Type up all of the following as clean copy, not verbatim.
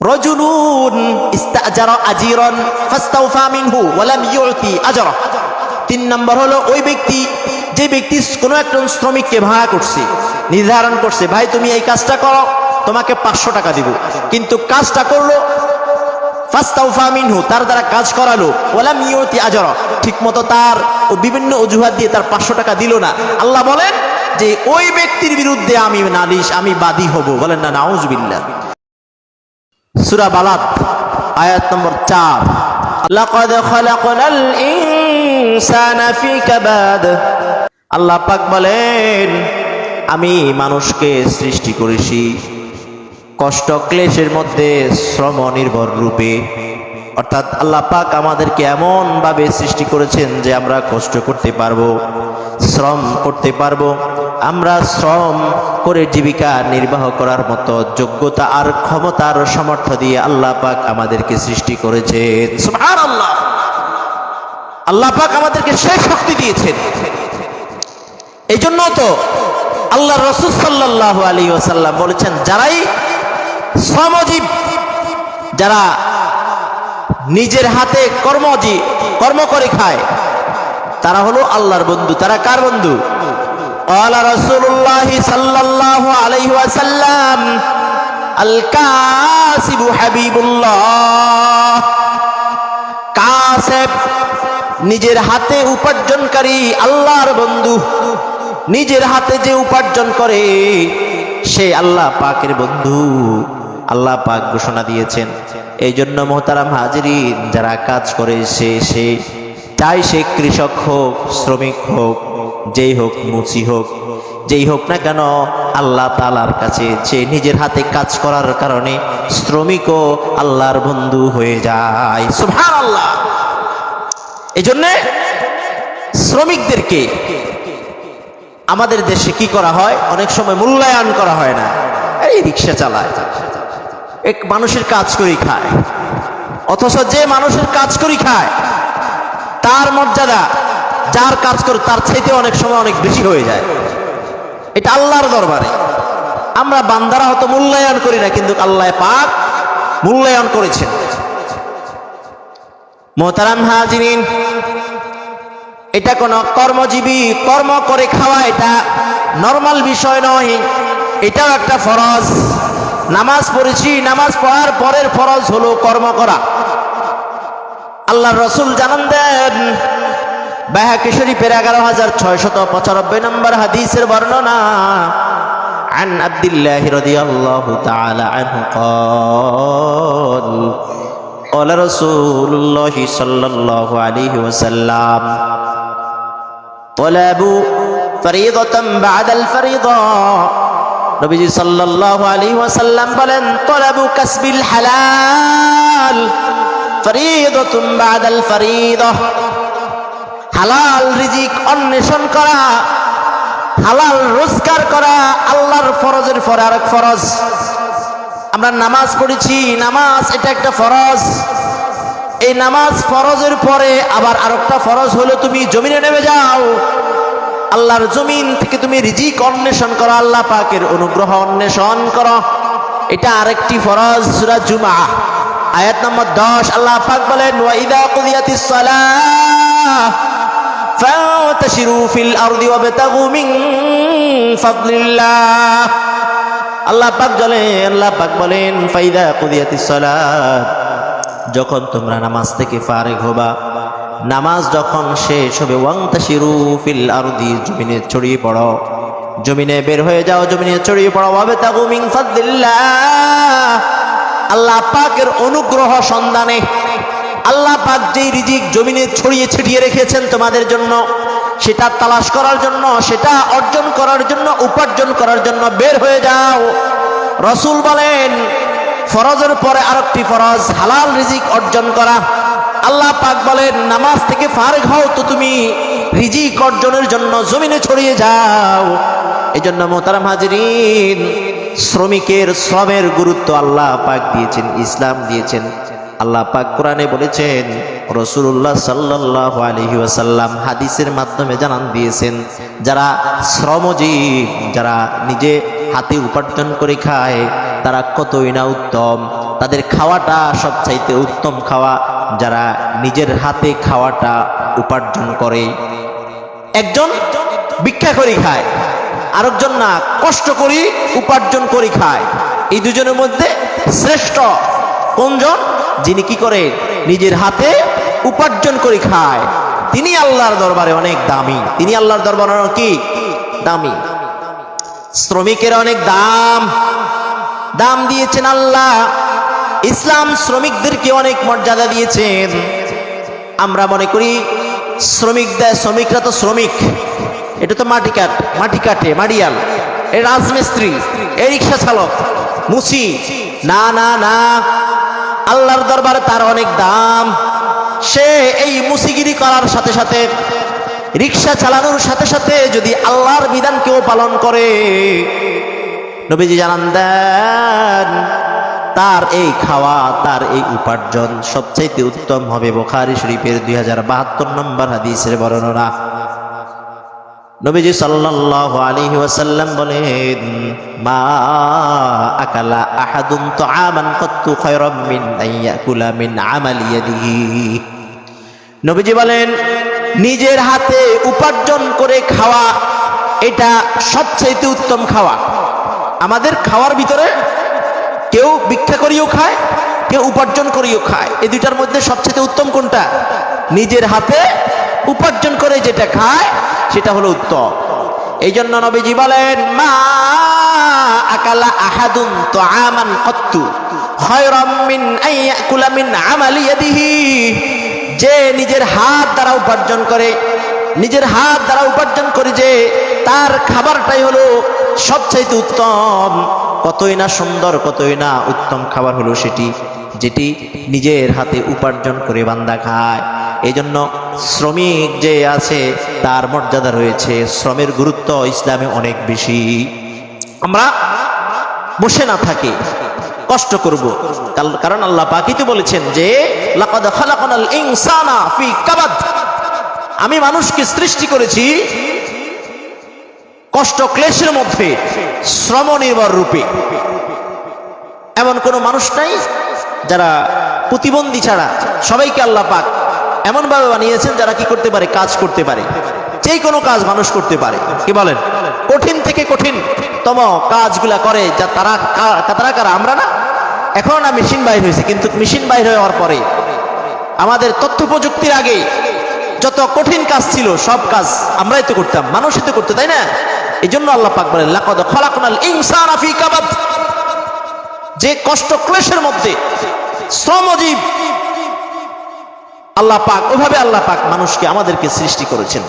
রাজুলুন ইস্তাজারা আজিরান ফাস্তাওফা মিনহু ওয়া লাম ইউতি আজরা। 3 নম্বর হলো ওই ব্যক্তি, যে ব্যক্তি কোনো একজন শ্রমিককে ভাড়া করছে, নির্ধারণ করছে ভাই তুমি এই কাজটা করো, তোমাকে 500 টাকা দিব, কিন্তু কাজটা করলো ফাস্তাওফা মিনহু, তার দ্বারা কাজ করালো, ওয়া লাম ইউতি আজরা, ঠিকমতো তার ও বিভিন্ন অজুহাত দিয়ে তার 500 টাকা দিল না, আল্লাহ বলেন যে ওই ব্যক্তির বিরুদ্ধে আমি নালিশ, আমি বাদী হব। বলেন না নাউজুবিল্লাহ। সূরা বালাদ আয়াত নম্বর 4, লাকাদ খালাকনাল ইনসানা ফি কাবাদ। আল্লাহ পাক বলেন আমি মানুষকে সৃষ্টি করেছি কষ্ট ক্লেশের মধ্যে, শ্রম নির্ভর রূপে। অর্থাৎ আল্লাহ পাক আমাদেরকে এমন ভাবে সৃষ্টি করেছেন যে আমরা কষ্ট করতে পারবো, শ্রম করতে পারবো। আমরা শ্রম করে জীবিকা নির্বাহ করার মতো যোগ্যতা আর ক্ষমতার সামর্থ্য দিয়ে আল্লাহ পাক আমাদেরকে সৃষ্টি করেছেন। সুবহানাল্লাহ, আল্লাহ পাক আমাদেরকে সেই শক্তি দিয়েছেন। এই জন্য তো আল্লাহ রাসূল সাল্লাল্লাহু আলাইহি ওয়াসাল্লাম বলেছেন যারাই শ্রমজীব, যারা নিজের হাতে কর্ম করে খায়, তারা হলো আল্লাহর বন্ধু। তারা কার বন্ধু? ক্বালা রাসূলুল্লাহ সাল্লাল্লাহু আলাইহি ওয়াসাল্লাম আল কাসিবু হাবিবুল্লাহ। কাসিব নিজের হাতে উপার্জনকারী আল্লাহর বন্ধু। নিজের হাতে যে উপার্জন করে সে আল্লাহ পাকের বন্ধু, আল্লাহ পাক ঘোষণা দিয়েছেন। এই জন্য মোহতারাম হাজিরিন, যারা কাজ করে সে চাই সে কৃষক হোক, শ্রমিক হোক, যেই হোক, মুচি হোক, যেই হোক না কেন, আল্লাহ তাআলার কাছে সে নিজের হাতে কাজ করার কারণে শ্রমিকও আল্লাহর বন্ধু হয়ে যায়। সুবহানাল্লাহ। এই জন্যে শ্রমিকদেরকে আমাদের দেশে কি করা হয়, অনেক সময় মূল্যায়ন করা হয় না। এই রিক্সা চালায়, এক মানুষের কাজ করি খায়, অথচ যে মানুষের কাজ করি খায় তার মর্যাদা যার কাজ করে তার চাইতে অনেক সময় অনেক বেশি হয়ে যায়। এটা আল্লাহর দরবারে আমরা বান্দারা হয়তো মূল্যায়ন করি না, কিন্তু আল্লাহ পাক মূল্যায়ন করেছেন। মোহতারাম হাজিরিন, এটা কোনো কর্মজীবী কর্ম করে খাওয়া এটা নরমাল বিষয় নয়, এটাও একটা ফরজ। নামাজ পড়েছি, নামাজ পড়ার পরের ফরজ হলো কর্ম করা। আল্লাহর রাসূল জানান দেন, বাইহাকী শরীফের 11695 নম্বর হাদিসের বর্ণনা, আন আব্দুল্লাহ রাদিয়াল্লাহু তাআলা আনহু قال قال رسول الله صلى الله عليه وسلم طلب فريضة بعد الفريضة। নবীজি সাল্লাল্লাহু আলাইহি ওয়াসাল্লাম বলেন, তলাবু কাসবিল হালাল ফরিদাতুন বাদাল ফরিদাহ। হালাল রিজিক অন্বেষণ করা, হালাল রোজগার করা আল্লাহর ফরজের পরে আরেক ফরজ। আমরা নামাজ পড়েছি, নামাজ এটা একটা ফরজ। এই নামাজ ফরজের পরে আবার আরেকটা ফরজ হলো তুমি জমিনে নেমে যাও, আল্লাহর জমিন থেকে তুমি রিজিক অন্বেষণ করো, আল্লাহ পাকের অনুগ্রহ অন্বেষণ করো, এটা আরেকটি ফরজ। সূরা জুমআ আয়াত নম্বর 10, আল্লাহ পাক বলেন, ওয়া ইযা কুদিয়াতিস সালাহ ফান্তাশিরু ফিল আরদি ওয়াবতাগু মিন ফাদলিল্লাহ। আল্লাহ পাক বলেন ফাইদা কুদিয়াতিস সালাত, যখন তোমরা নামাজ থেকে ফারিগ হবা, নামাজ যখন শেষ হবে, ওয়ান্তাশিরু ফিল আরদি, জমিনে ছড়িয়ে পড়ো, জমিনে বের হয়ে যাও, জমিনে ছড়িয়ে পড়ো, ওয়াবতাগু মিন ফাদলিল্লাহ, আল্লাহ পাকের অনুগ্রহ সন্ধানে। আল্লাহ পাক যেই রিজিক জমিনে ছড়িয়ে ছিটিয়ে রেখেছেন তোমাদের জন্য, সেটা তালাশ করার জন্য, সেটা অর্জন করার জন্য, উপার্জন করার জন্য বের হয়ে যাও। রাসূল বলেন ফরজের পরে আরেকটি ফরজ হালাল রিজিক অর্জন করা। আল্লাহ পাক বলেন নামাজ থেকে ফারিগ হও তো তুমি রিজিক অর্জনের জন্য জমিনে ছড়িয়ে যাও। এজন্য মোহতারাম হাজিরিন, শ্রমিকের শ্রমের গুরুত্ব আল্লাহ পাক দিয়েছেন, ইসলাম দিয়েছেন। আল্লাহ পাক কোরআনে বলেছেন, রাসূলুল্লাহ সাল্লাল্লাহু আলাইহি ওয়াসাল্লাম হাদিসের মাধ্যমে জানান দিয়েছেন, যারা শ্রমজীব, যারা নিজে হাতে উপার্জন করে খায়, তারা কতই না উত্তম। তাদের খাওয়াটা সবচাইতে উত্তম খাওয়া যারা নিজের হাতে খাওয়াটা উপার্জন করে। একজন ভিক্ষা করে খায়, আরেকজন না কষ্ট করি উপার্জন করে খায়। এই দুজনের মধ্যে শ্রেষ্ঠ কোনজন? যিনি কি করে নিজের হাতে উপার্জন করে খায়, তিনি আল্লাহর দরবারে অনেক দামি। তিনি আল্লাহর দরবারে কি দামি? শ্রমিকের অনেক দাম দিয়েছেন আল্লাহ। ইসলাম শ্রমিকদেরকে অনেক মর্যাদা দিয়েছেন। আমরা মনে করি শ্রমিকরা তো শ্রমিক, এটা তো মাটি কাটে মাড়িয়াল, এ রাজমিস্ত্রি, এ রিক্সা চালক, মুসি। না না না, আল্লাহর দরবারে তার অনেক দাম। সে এই মুসিগিরি করার সাথে সাথে, রিক্সা চালানোর সাথে সাথে যদি আল্লাহর বিধানকেও পালন করে, নবীজি জানান দেন তার এই খাওয়া, তার এই উপার্জন সবচাইতে উত্তম হবে। বুখারী শরীফের 2072 নম্বর হাদিসের বর্ণনা। নবীজি সাল্লাল্লাহু আলাইহি ওয়াসাল্লাম বলেন, মা আকালা আহাদুন তুআমান কাত্তু খায়রাম মিন আইয়াকুলা মিন আমালি ইয়াদিহি। নবীজি বলেন, নিজের হাতে উপার্জন করে খাওয়া এটা সবচাইতে উত্তম খাওয়া। আমাদের খাওয়ার ভিতরে কেউ ভিক্ষা করিও খায়, কেউ উপার্জন করিও খায়। এই দুইটার মধ্যে সবচাইতে উত্তম কোনটা? নিজের হাতে উপার্জন করে যেটা খায় সেটা হলো উত্তম। এই জন্য নবীজি বলেন, মা আকালা আহাদুন তুআমান কাত্তু খায়রাম মিন আইয়াকুলা মিন আমালি ইয়াদিহি। যে নিজের হাত দ্বারা উপার্জন করে, নিজের হাত দ্বারা উপার্জন করে যে তার খাবারটাই হলো সবচাইতে উত্তম। কতই না সুন্দর, কতই না উত্তম খাবার হলো সেটি, যেটি নিজের হাতে উপার্জন করে বান্দা খায়। এই জন্য শ্রমিক যে আছে তার মর্যাদা রয়েছে, শ্রমের গুরুত্ব ইসলামে অনেক বেশি। আমরা বসে না থাকি, কষ্ট করব, কারণ আল্লাহ পাকই তো বলেছেন যে লাকাদ খালাকনাল ইনসানা ফি কাবাদ, আমি মানুষকে সৃষ্টি করেছি কষ্ট ক্লেশের মধ্যে, শ্রম নির্ভর রূপে। এমন কোন মানুষ নাই যারা প্রতিবন্ধী ছাড়া, সবাইকে আল্লাহ পাক এমন ভাবে বানিয়েছেন যারা কি করতে পারে, কাজ করতে পারে। যে কোনো কাজ মানুষ করতে পারে। কি বলেন? কঠিন থেকে কঠিনতম কাজগুলা করে যা তারা কারা? আমরা না। এখন না মেশিন বাইর হয়েছে, কিন্তু মেশিন বাইর হওয়ার পরে আমাদের তথ্য প্রযুক্তির আগে যত কঠিন কাজ ছিল সব কাজ আমরাই তো করতাম, মানুষই তো করতে, তাই না? এই জন্য আল্লাহ পাক বলেন, লাকাদ খালাকনাল ইনসানা ফি কাবাদ, যে কষ্ট ক্লেশের মধ্যে শ্রমজীব আল্লাহ পাক, ওইভাবে আল্লাহ পাক মানুষকে আমাদেরকে সৃষ্টি করেছেন।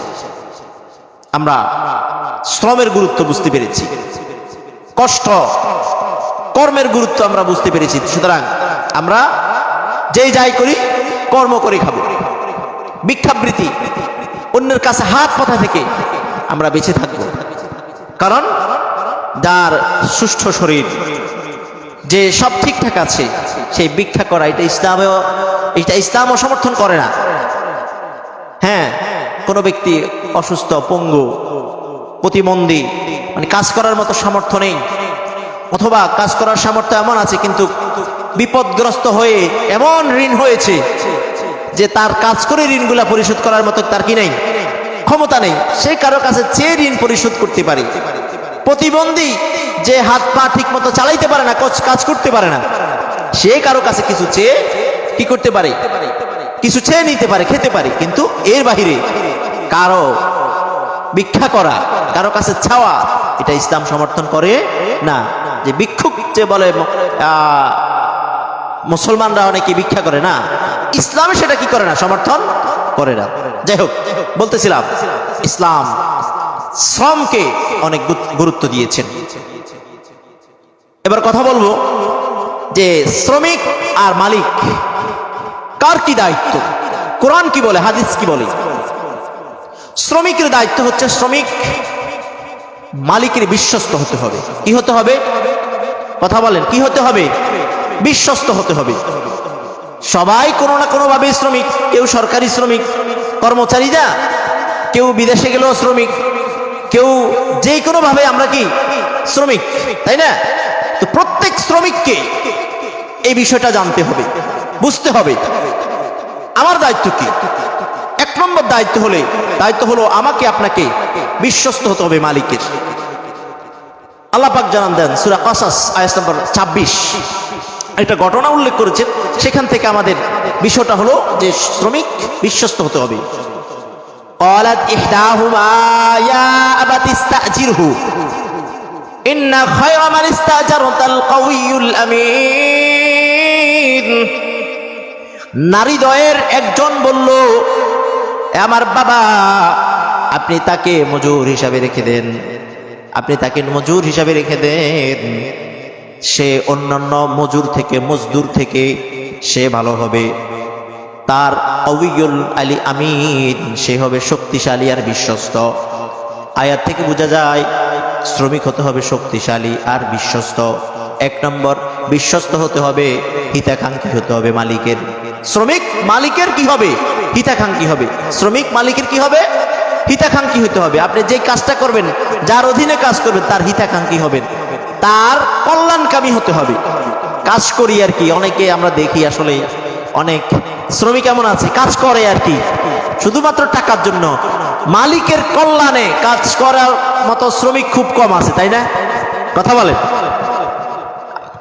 আমরা শ্রমের গুরুত্ব বুঝতে পেরেছি, কষ্ট কর্মের গুরুত্ব আমরা বুঝতে পেরেছি। সুতরাং আমরা যেই যাই করি কর্ম করে খাবো। ভিক্ষাবৃত্তি, অন্যের কাছে হাত পাতা থেকে আমরা বেঁচে থাকবো। কারণ যার সুষ্ঠু শরীর, যে সব ঠিকঠাক আছে, সেই ভিক্ষা করা এটা ইসলামও সমর্থন করে না। হ্যাঁ, কোনো ব্যক্তি অসুস্থ, পঙ্গু, প্রতিবন্ধী, মানে কাজ করার মতো সামর্থ্য নেই, অথবা কাজ করার সামর্থ্য এমন আছে কিন্তু বিপদগ্রস্ত হয়ে এমন ঋণ হয়েছে যে তার কাজ করে ঋণগুলা পরিশোধ করার মতো তার কি নেই, ক্ষমতা নেই, সে কারো কাছে চেয়ে ঋণ পরিশোধ করতে পারে। প্রতিবন্ধী যে হাত পা ঠিক মতো চালাইতে পারে না, কাজ করতে পারে না, সে কারো কাছে কিছু চেয়ে কি করতে পারে, কিছু চেয়ে নিতে পারে, খেতে পারে। কিন্তু এর বাহিরে কারো ভিক্ষা করা, কারো কাছে চাওয়া, এটা ইসলাম সমর্থন করে না। যে ভিক্ষুক যে বলে মুসলমানরা অনেকে ভিক্ষা করে না, ইসলামে সেটা কি করে না, সমর্থন করে না। যাই হোক, বলতেছিলাম ইসলাম শ্রমকে অনেক গুরুত্ব দিয়েছেন। এবার কথা বলবো যে শ্রমিক আর মালিক কার কি দায়িত্ব, কোরআন কি বলে, হাদিস কি বলে। শ্রমিকের দায়িত্ব হচ্ছে শ্রমিক মালিকের বিশ্বস্ত হতে হবে। কি হতে হবে? কথা বলেন, কি হতে হবে? বিশ্বস্ত হতে হবে। সবাই কোনো না কোনো ভাবে শ্রমিক, কেউ সরকারি শ্রমিক, কর্মচারীরা, কেউ বিদেশে গেলেও শ্রমিক, কেউ যে কোনো ভাবে আমরা কি শ্রমিক, তাই না? তো প্রত্যেক শ্রমিককে এই বিষয়টা জানতে হবে, বুঝতে হবে আমার দায়িত্ব কি। এক নম্বর দায়িত্ব হলো আমাকে আপনাকে বিশ্বস্ত হতে হবে মালিকের। আল্লাহ পাক জানান দেন সূরা কাসাস আয়াত নম্বর 26, একটা ঘটনা উল্লেখ করেছেন, সেখান থেকে আমাদের বিষয়টা হলো যে শ্রমিক বিশ্বস্ত হতে হবে। قالت إحداهما يا أبت استأجره إن خير من استأجرت القوي الأمين। নারী দ্বয়ের একজন বলল, আমার বাবা, আপনি তাকে মজুর হিসাবে রেখে দেন, সে অন্যান্য মজদুর থেকে সে ভালো হবে, তার কাউইউল আলী আমিন, সে হবে শক্তিশালী আর বিশ্বস্ত। আয়াত থেকে বোঝা যায় শ্রমিক হতে হবে শক্তিশালী আর বিশ্বস্ত। এক নম্বর বিশ্বস্ত হতে হবে, হিতাকাঙ্ক্ষী হতে হবে মালিকের। শ্রমিক মালিকের কি হবে? হিতাকাঙ্ক্ষী হবে। শ্রমিক মালিকের কি হবে? হিতাকাঙ্ক্ষী হতে হবে। আপনি যে কাজটা করবেন, যার অধীনে কাজ করবেন, তার হিতাকাঙ্ক্ষী হবেন, তার কল্যাণকামী হতে হবে। কাজ করি আর কি, অনেকে আমরা দেখি আসলে অনেক শ্রমিক এমন আছে কাজ করে আর কি শুধুমাত্র টাকার জন্য। মালিকের কল্যাণে কাজ করার মতো শ্রমিক খুব কম আছে, তাই না? কথা বলেন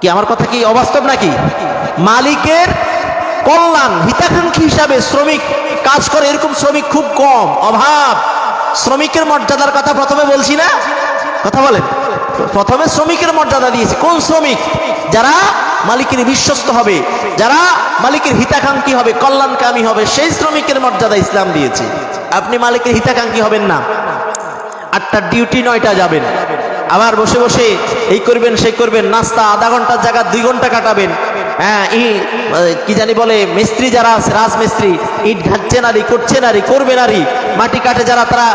কি? আমার কথা কি অবাস্তব নাকি? মালিকের কল্যাণ হিতাকাঙ্ক্ষী হিসাবে শ্রমিক কাজ করে, এরকম শ্রমিক খুব কম, অভাব। শ্রমিকের মর্যাদার কথা প্রথমে বলছি না? কথা বলেন। প্রথমে শ্রমিকের মর্যাদা দিয়েছি। কোন শ্রমিক? যারা মালিকের বিশ্বস্ত হবে, যারা মালিকের হিতাকাঙ্ক্ষী হবে, কল্যাণকামী হবে, সেই শ্রমিকের মর্যাদা ইসলাম দিয়েছে। আপনি মালিকের হিতাকাঙ্ক্ষী হবেন না, 8টার ডিউটি 9টা যাবেন, আবার বসে বসে এই করবেন সেই করবেন, নাস্তা আধা ঘন্টার জায়গা 2 ঘন্টা কাটাবেন। হ্যাঁ, কি জানি বলে মিস্ত্রি যারা আছে, রাজমিস্ত্রি, ইট ঘাটছে নারী, করছে নারী, করবে নারী, মাটি কাটে যারা, তারা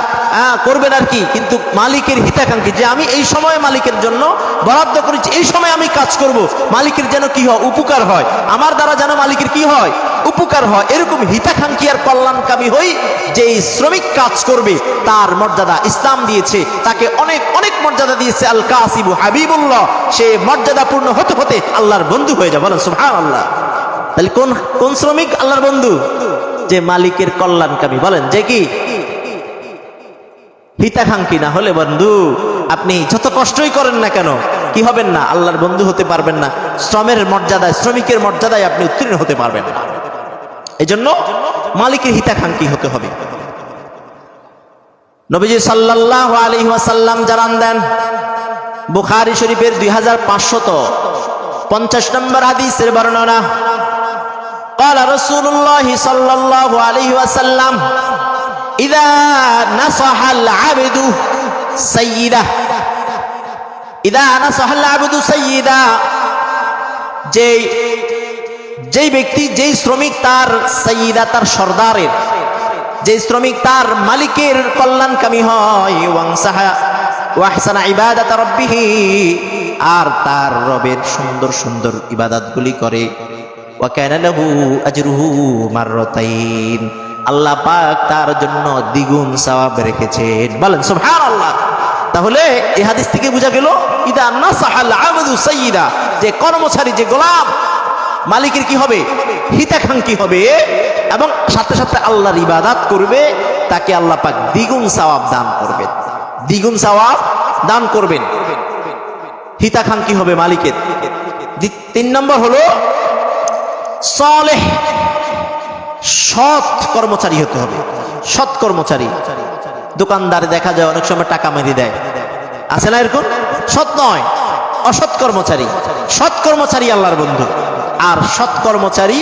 করবেন আর কি। কিন্তু মালিকের হিতাকাঙ্ক্ষী, যে আমি এই সময় মালিকের জন্য বরাদ্দ করেছি, এই সময় আমি কাজ করব, মালিকের যেন কি হয়? উপকার হয়, আমার দ্বারা যেন মালিকের কি হয়? উপকার হয়। এরকম হিতাকাঙ্ক্ষী আর কল্যাণকামী হই যে শ্রমিক কাজ করবে, তার মর্যাদা ইসলাম দিয়েছে, তাকে অনেক অনেক মর্যাদা দিয়েছে। আল কাসিবু হাবিবুল্লাহ, সে মর্যাদাপূর্ণ হতে হতে আল্লাহর বন্ধু হয়ে যাবে। বলেন সুবহানাল্লাহ। তাহলে কোন শ্রমিক আল্লাহর বন্ধু? যে মালিকের কল্যাণকামী। বলেন, যে কি হিতাকাঙ্ক্ষী না হলে বন্ধু আপনি যত কষ্টই করেন না কেন কি হবেন না? আল্লাহর বন্ধু হতে পারবেন না। শ্রমের মর্যাদায়, শ্রমিকের মর্যাদায় আপনি উত্তীর্ণ হতে পারবেন না। এজন্য মালিকের হিতাকাঙ্ক্ষী হতে হবে। নবীজি সাল্লাল্লাহু আলাইহি ওয়াসাল্লাম জানান দেন, বুখারী শরীফের 2550 নম্বর হাদিসের বর্ণনা, قال رسول الله صلى الله عليه وسلم إذا نصح العبد سيده إذا نصح العبد سيده, যেই ব্যক্তি, যেই শ্রমিক তার সাইয়্যিদা, তার সর্দারের, যে শ্রমিক তার মালিকের কল্যাণকামী হয়, ওয়াহসানা ইবাদাত রাব্বিহি, আর তার রবের সুন্দর সুন্দর ইবাদতগুলি করে, ওয়া কানা লাহু আজরুহু মাররাতাইন, আল্লাহ পাক তার জন্য দ্বিগুণ সওয়াব রেখেছেন। বলেন সুবহানাল্লাহ। তাহলে এই হাদিস থেকে বোঝা গেল ইদা নাসাহাল আবদু সাইয়্যিদা, যে কর্মচারী, যে গোলাম মালিকের কি হবে? হিতাকাঙ্ক্ষী হবে, এবং সাথে সাথে আল্লাহর ইবাদত করবে, তাকে আল্লাহ পাক দ্বিগুণ সওয়াব দান করবেন, দ্বিগুণ সওয়াব দান করবেন। হিতাকাঙ্ক্ষী হবে মালিকের। 3 নম্বর হলো সালেহ, সৎ কর্মচারী হতে হবে। সৎ কর্মচারী। দোকানদার দেখা যায় অনেক সময় টাকা মেরে দেয়, আছে না এরকম? সৎ নয়, অসৎ কর্মচারী। সৎ কর্মচারী আল্লাহর বন্ধু। আর সৎ কর্মচারী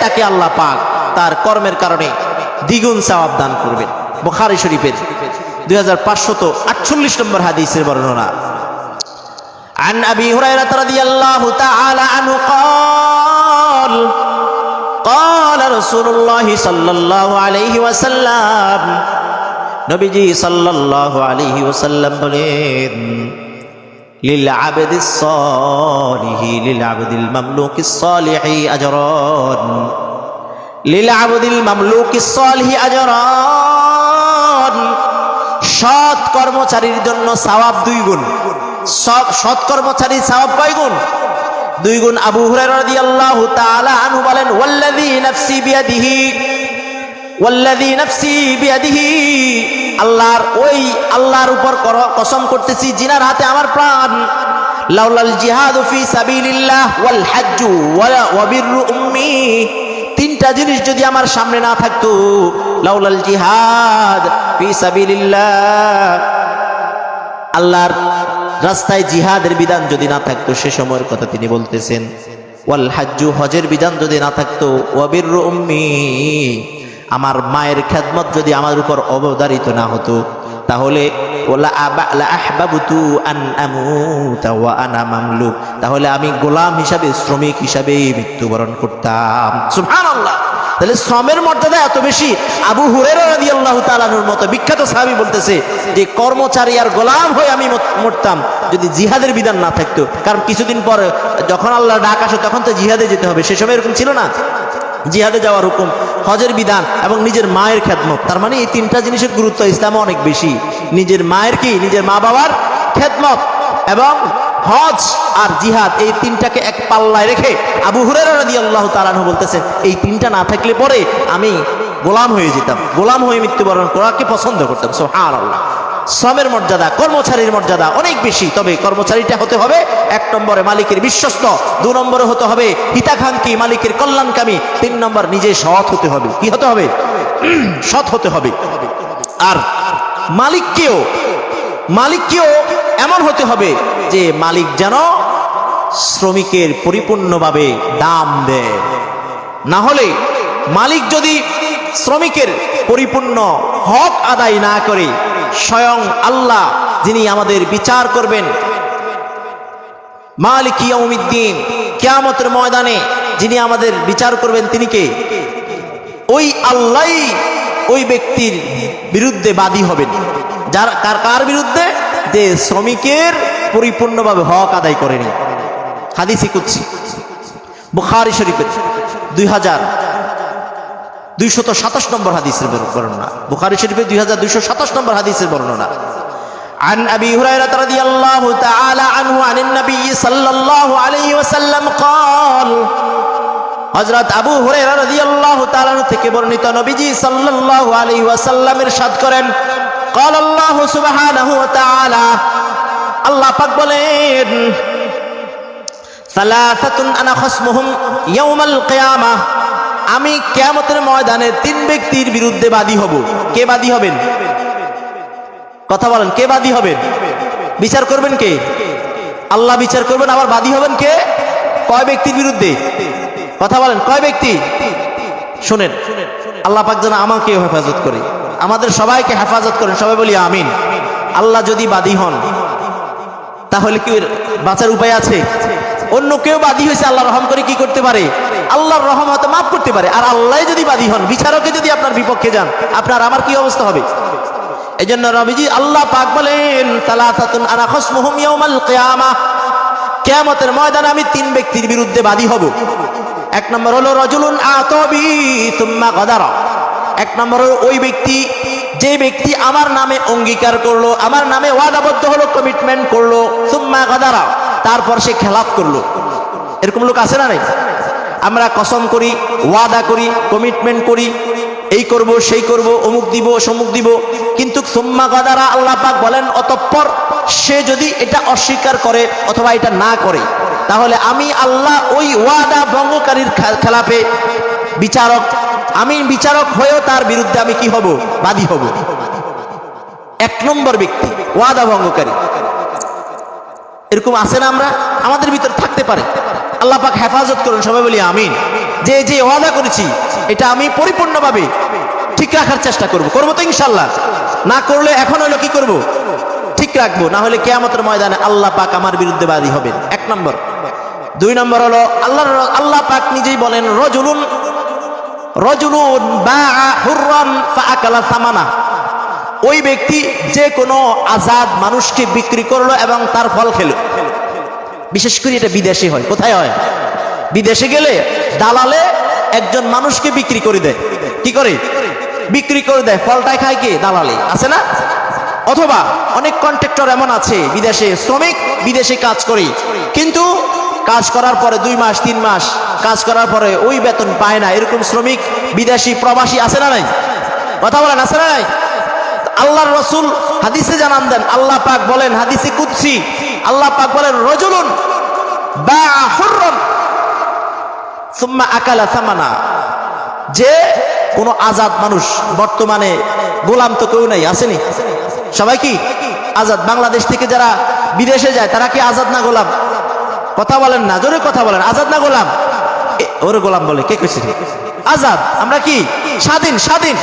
তাকে আল্লাহ পাক তার কর্মের কারণে দ্বিগুণ সওয়াব দান করবেন। বুখারী শরীফের 2548 নম্বর হাদিসের বর্ণনা। عن أبي هريرة رضي الله تعالى عنه قال قال رسول الله صلى الله عليه وسلم, নবীজি সাল্লাল্লাহু আলাইহি ওয়াসাল্লাম বলেন, লিল আবদিস সালিহি লিল আবদিল মামলুকিস সালিহি আজরান, লিল আবদিল মামলুকিস সালিহি আজরান, সৎ কর্মচারীর জন্য সওয়াব 2 গুণ। সৎ কর্মচারীর সওয়াব কয় গুণ? দুই গুণ আবু হুরায়রা রাদিয়াল্লাহু তাআলা আনহু বলেন, ওয়াল্লাযী নাফসি বিয়াদিহি, ওয়াল্লাযী নাফসি বিয়াদিহি, আল্লাহর উপর কসম করতেছি জিনার হাতে আমার প্রাণ, লাউলাল জিহাদু ফি সাবিলিল্লাহ ওয়াল হাজ্জু ওয়া বিররু উম্মি, তিনটা জিনিস যদি আমার সামনে না থাকতো, লাউলাল জিহাদ ফি সাবিলিল্লাহ, আল্লাহর রাস্তায় জিহাদের বিধান যদি না থাকতো, সে সময়ের কথা তিনি বলতেছেন, ওয়াল হাজ্জু, হজের বিধান যদি না থাকতো, ওয়া বিররু উম্মি, আমার মায়ের খেদমত যদি আমার উপর অবধারিত না হতো, তাহলে তাহলে আমি গোলাম হিসাবে, শ্রমিক হিসাবে মৃত্যুবরণ করতাম। সুবহানাল্লাহ। তাহলে শ্রমের মর্যাদা এত বেশি। আবু হুরায়রা রাদিয়াল্লাহু তাআলা আনহুর মতো বিখ্যাত সাহাবী বলতেছে যে কর্মচারী আর গোলাম হয়ে আমি মরতাম যদি জিহাদের বিধান না থাকতো। কারণ কিছুদিন পর যখন আল্লাহ ডাক আসে তখন তো জিহাদে যেতে হবে, সে সময় এরকম ছিল না। জিহাদে যাওয়ার হুকুম, হজের বিধান এবং নিজের মায়ের খেদমত। তার মানে এই তিনটা জিনিসের গুরুত্ব ইসলামে অনেক বেশি। নিজের মায়ের কি, নিজের মা বাবার খেদমত এবং হজ আর জিহাদ, এই তিনটাকে এক পাল্লায় রেখে আবু হুরায়রা রাদিয়াল্লাহু তাআলা আনহু বলতেছেন এই তিনটা না থাকলে পরে আমি গোলাম হয়ে যেতাম, গোলাম হয়ে মৃত্যুবরণ করাকে পছন্দ করতাম। সুবহানাল্লাহ। শ্রমের মর্যাদা, কর্মচারীর মর্যাদা অনেক বেশি। তবে কর্মচারীটা হতে হবে এক নম্বরে মালিকের বিশ্বস্ত, দুই নম্বরে হতে হবে হিতাকাঙ্ক্ষী, মালিকের কল্যাণকামী, তিন নম্বর নিজে সৎ হতে হবে। কি হতে হবে? সৎ হতে হবে। আর মালিককেও এমন হতে হবে যে মালিক যেন শ্রমিকের পরিপূর্ণভাবে দাম দেয়। না হলে মালিক যদি শ্রমিকের পরিপূর্ণ হক আদায় না করে, স্বয়ং আল্লাহ যিনি আমাদের বিচার করবেন, মালিক ইয়াউমিদ্দিন, কিয়ামতের ময়দানে যিনি আমাদের বিচার করবেন, তিনি কে? ওই আল্লাহই ওই ব্যক্তির বিরুদ্ধে বাদী হবেন। কার বিরুদ্ধে? যে শ্রমিকের পরিপূর্ণভাবে হক আদায় করেনি। হাদিসে কুদসি, বুখারী শরীফের 2227 নম্বর হাদিসের বর্ণনা, বুখারী শরীফের 2227 নম্বর হাদিসের বর্ণনা। عن أبي هريرة رضي الله تعالى عنه عن النبي صلى الله عليه وسلم قال, হযরত আবু হুরায়রা রাদিয়াল্লাহু তাআলা থেকে বর্ণিত, নবীজি সাল্লাল্লাহু আলাইহি ওয়াসাল্লাম ইরশাদ করেন, قال الله سبحانه وتعالى, আল্লাহ পাক বলেন, সালাসাতুন আনা খাসমুহুম ইয়াউমাল কিয়ামাহ, আমি কিয়ামতের ময়দানে তিন ব্যক্তির বিরুদ্ধে বাদী হব। কে বাদী হবেন? কথা বলেন, কে বাদী হবেন? বিচার করবেন কে? আল্লাহ বিচার করবেন। আবার বাদী হবেন কে? কয় ব্যক্তির বিরুদ্ধে? কথা বলেন, কয় ব্যক্তি? শুনেন, আল্লাহ পাক যেন আমাকেও হেফাজত করে, আমাদের সবাইকে হেফাজত করেন। সবাই বলি আমিন। আল্লাহ যদি বাদী হন তাহলে কি বাঁচার উপায় আছে? অন্য কেউ বাদী হয়েছে, আল্লাহ রহম করে কি করতে পারে? আল্লাহর রহম হয়তো মাফ করতে পারে। আর আল্লাহ যদি বাদী হন, বিচারকে যদি আপনার বিপক্ষে যান, আপনার আমার কি অবস্থা হবে? এই জন্য নবীজি আল্লাহ পাক বলেন, সালাসাতুন আনা খাসমুহুম ইয়াউমাল কিয়ামাহ, কিয়ামতের ময়দানে আমি তিন ব্যক্তির বিরুদ্ধে বাদী হব। এক নম্বর হলো রাজুলুন আতাবি সুম্মা গাদারা, এক নম্বর হলো ওই ব্যক্তি, যে ব্যক্তি আমার নামে অঙ্গীকার করলো, আমার নামে ওয়াদাবদ্ধ হলো, কমিটমেন্ট করলো, সুম্মা গাদারা, তারপর সে খেলাফ করলো। এরকম লোক আছে না নাই? আমরা কসম করি, ওয়াদা করি, কমিটমেন্ট করি, এই করব, সেই করব, অমুক দিব, সমুক দিব, কিন্তু সুম্মা গাদারা, আল্লাহ পাক বলেন অতঃপর সে যদি এটা অস্বীকার করে অথবা এটা না করে, তাহলে আমি আল্লাহ ওই ওয়াদা ভঙ্গকারীর খেলাফে বিচারক, আমি বিচারক হয়েও তার বিরুদ্ধে আমি কি হব? বাদী হব। এক নম্বর ব্যক্তি ওয়াদা ভঙ্গকারী। এরকম আছে না? আমরা আমাদের ভিতর থাকতে পারে। আল্লাহ পাক হেফাজত করুন। সবাই বলি আমিন। যে যে ওয়াদা করেছি এটা আমি পরিপূর্ণভাবে ঠিক রাখার চেষ্টা করব। করবো তো ইনশাল্লাহ? না করলে এখন হলো কি করব? ঠিক রাখবো। না হলে কিয়ামতের ময়দানে আল্লাহ পাক আমার বিরুদ্ধে বাদী হবেন। এক নম্বর। দুই নম্বর হলো আল্লাহ পাক নিজেই বলেন, রাজুলুন বাআ হুররান ফাআকালা সামানা, ওই ব্যক্তি যে কোনো আজাদ মানুষকে বিক্রি করলো এবং তার ফল খেলো। বিশেষ করে এটা বিদেশে হয়। কোথায় হয়? বিদেশে গেলে দালালে একজন মানুষকে বিক্রি করে দেয়। কি করে? বিক্রি করে দেয়। ফলটাই খায় কে? দালালে। আছে না? অথবা অনেক কন্ট্রাক্টর এমন আছে বিদেশে, শ্রমিক বিদেশে কাজ করে, কিন্তু কাজ করার পরে 2 মাস 3 মাস কাজ করার পরে ওই বেতন পায় না, এরকম শ্রমিক বিদেশি প্রবাসী আছে না নাই? কথা বলেন, আছে না নাই? আল্লাহর রাসূল হাদিসে জানান দেন, আল্লাহ পাক বলেন হাদিসে কুদসি, আল্লাহ পাক বলেন রাজুলুন বাআ হুররান সুম্মা আকালা সামানা, যে কোন আজাদ মানুষ, বর্তমানে গোলাম তো কেউ নাই, আসেনি? সবাই কি আজাদ? বাংলাদেশ থেকে যারা বিদেশে যায় তারা কি আজাদ না গোলাম? কথা বলেন না, জোরে কথা বলেন, আজাদ না গোলাম? ওরে গোলাম বলে কে কইছে? আজাদ। আমরা কি স্বাধীন? স্বাধীন।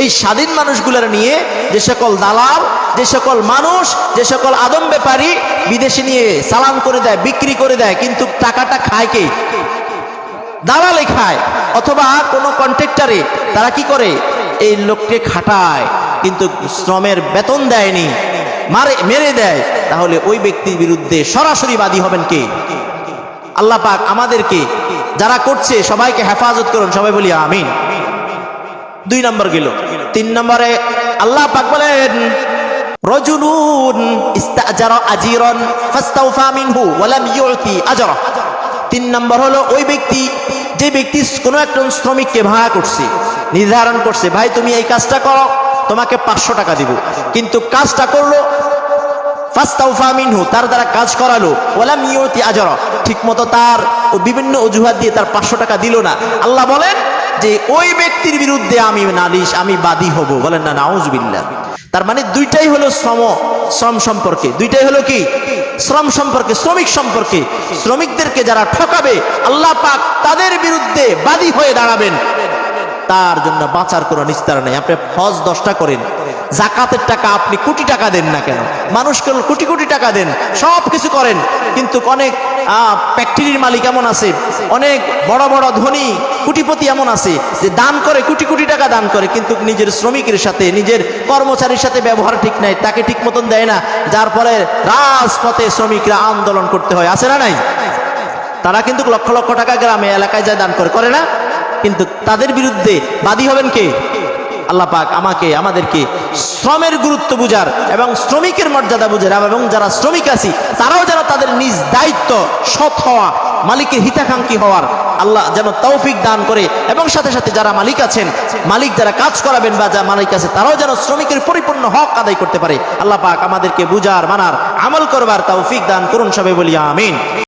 এই স্বাধীন মানুষগুলোর নিয়ে যে সকল দালাল, যে সকল মানুষ, যে সকল আদম ব্যাপারী বিদেশে নিয়ে চালান করে দেয়, বিক্রি করে দেয়, কিন্তু টাকাটা খায় কে? দালালে খায়, অথবা কোনো কন্ট্রাক্টরে তারা কি করে? এই লোককে খাটায়, কিন্তু শ্রমের বেতন দেয়নি, মেরে দেয়। তাহলে ওই ব্যক্তির বিরুদ্ধে সরাসরি বাদী হবেন কে? আল্লাহ পাক আমাদেরকে, যারা করছে সবাইকে হেফাজত করুন, সবাই বলি আমিন। 2 নম্বর গেল। 3 নম্বরে আল্লাহ পাক বলেন রাজুলুন ইস্তাজারা আজিরান ফাস্তাওফা মিনহু ওয়া লাম ইউতি আজরা। 3 নম্বর হলো ওই ব্যক্তি, যে ব্যক্তি কোনো একজন শ্রমিককে ভাড়া করছে, নির্ধারণ করছে ভাই তুমি এই কাজটা করো, তোমাকে 500 টাকা দিব, কিন্তু কাজটা করলো, ফাস্তাওফা মিনহু, তার দ্বারা কাজ করালো, ওয়া লাম ইউতি আজরা, ঠিকমতো তার বিভিন্ন অজুহাত দিয়ে তার 500 টাকা দিল না, আল্লাহ বলেন যে ওই ব্যক্তির বিরুদ্ধে আমি নালিশ, আমি বাদী হব। বলেন না নাউজুবিল্লাহ। তার মানে দুইটাই হলো শ্রম সম্পর্কে, দুইটাই হলো কি? শ্রম সম্পর্কে, শ্রমিক সম্পর্কে। শ্রমিকদেরকে যারা ঠকাবে আল্লাহ পাক তাদের বিরুদ্ধে বাদী হয়ে দাঁড়াবেন, তার জন্য বাঁচার কোনো নিস্তার নেই। আপনি হজ 10টা করেন, জাকাতের টাকা আপনি কোটি টাকা দেন না কেন, মানুষকে কোটি কোটি টাকা দেন, সব কিছু করেন, কিন্তু অনেক ফ্যাক্টরির মালিক এমন আছে, অনেক বড় বড় ধনী কোটিপতি এমন আছে যে দান করে, কোটি কোটি টাকা দান করে, কিন্তু নিজের শ্রমিকের সাথে, নিজের কর্মচারীর সাথে ব্যবহার ঠিক নাই, তাকে ঠিক মতন দেয় না, যার ফলে রাজপথে শ্রমিকরা আন্দোলন করতে হয়, আছে না নাই? তারা কিন্তু লক্ষ লক্ষ টাকা গ্রামে এলাকায় যায় দান করে না, কিন্তু তাদের বিরুদ্ধে বাদী হবেন কে? আল্লাহ পাক আমাকে, আমাদেরকে শ্রমের গুরুত্ব বুঝার এবং শ্রমিকের মর্যাদা বুঝার, এবং যারা শ্রমিক আছি তারাও যেন তাদের নিজ দায়িত্ব সৎ হওয়া, মালিকের হিতাকাঙ্ক্ষী হওয়ার আল্লাহ যেন তৌফিক দান করে, এবং সাথে সাথে যারা মালিক আছেন, মালিক যারা কাজ করাবেন বা যারা মালিক আছে, তারাও যেন শ্রমিকের পরিপূর্ণ হক আদায় করতে পারে। আল্লাহ পাক আমাদেরকে বুঝার, মানার, আমল করবার তৌফিক দান করুন, সবাই বলি আমিন।